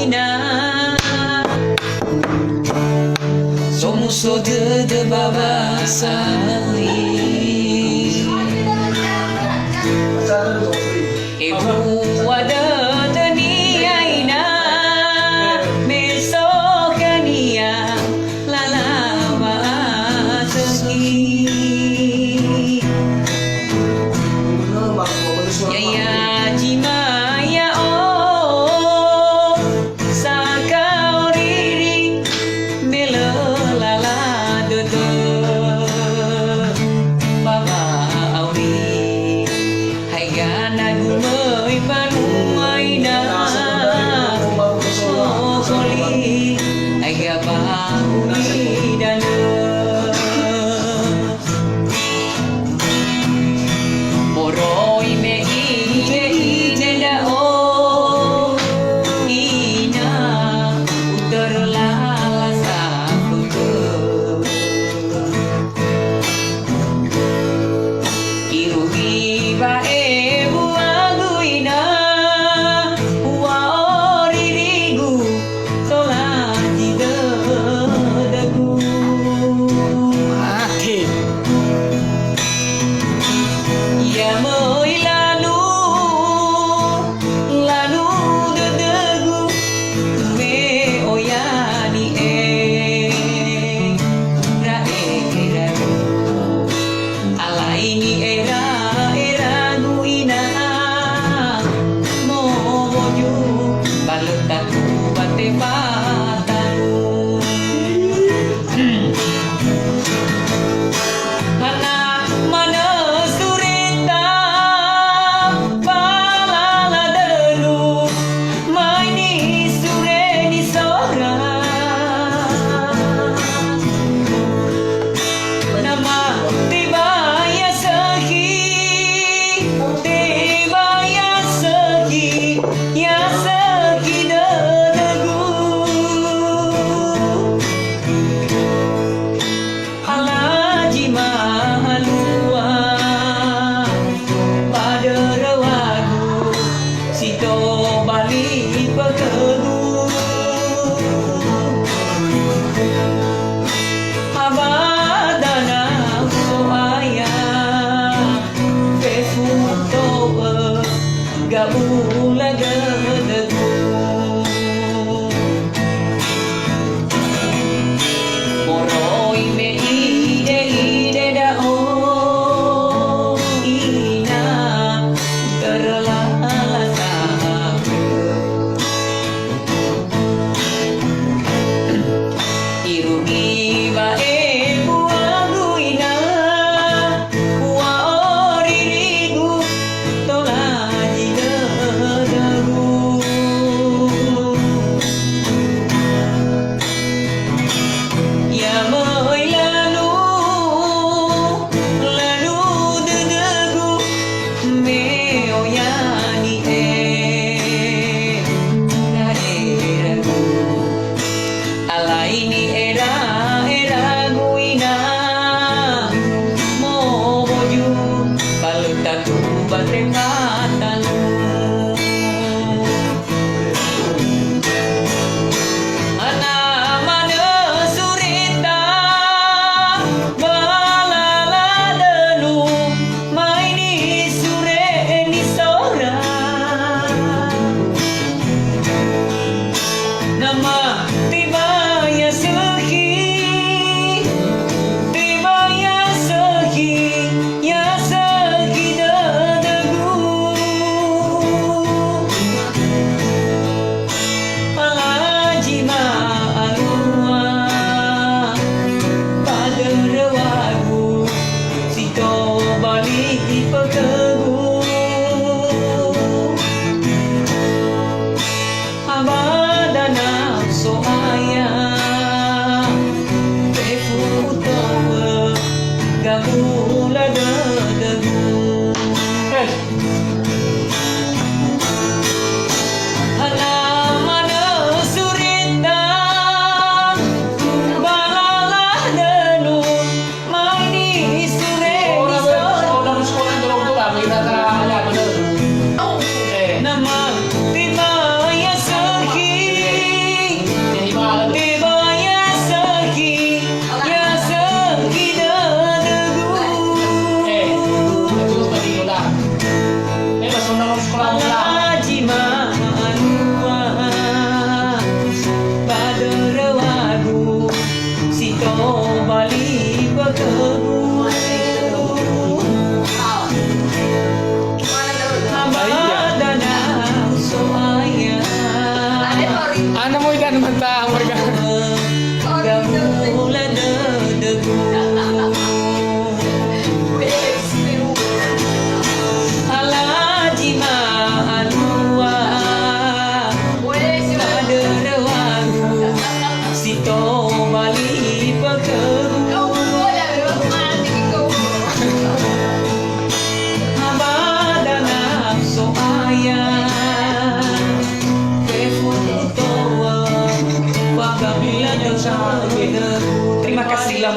ina Somuso de babasali Ibu ada tania ina Mesokania lalama segi Yaya jimaya oh Sakau riri Mele lala dede Baba auri Hai gana gumai panu maina Oh koli Hai gabahuni dana Moroi me ide da oh ina uterlala saputu Irugi bae buagu ina wa oririgu tola dagu Mati. Ya moi lanu dedegu me oyani ragu alaini ragu ina moju balutaku bate patalu Anak mana surita balala delu maini sure di sora nama tiba ya segi ya segi degu Alaji mahalua pada rawagu sito bali pekegu abadana soaya pefuto gabula gedegu Moroi me ide da oh ina terlala sahabu Irugi bae buagu ina wa oririgu tola dagu Ya moi lanu dedegu me oyani ragu alaini ragu ina moju balutaku bate patalu Anak mana surita balala delu maini sure ni sora Nama tiba ya segi degu Alaji maalua pada rawagu sito bali pekegu abadana soaya pefuto gabula degu Mana surita balala delu maini sure di sora nama tiba ya segi dan mata mereka. Gamula dedeku Alaji ma'alua Kaderwaru Sito bali pekeru Abada nafsu ayah Kefutoa Terima kasih lah.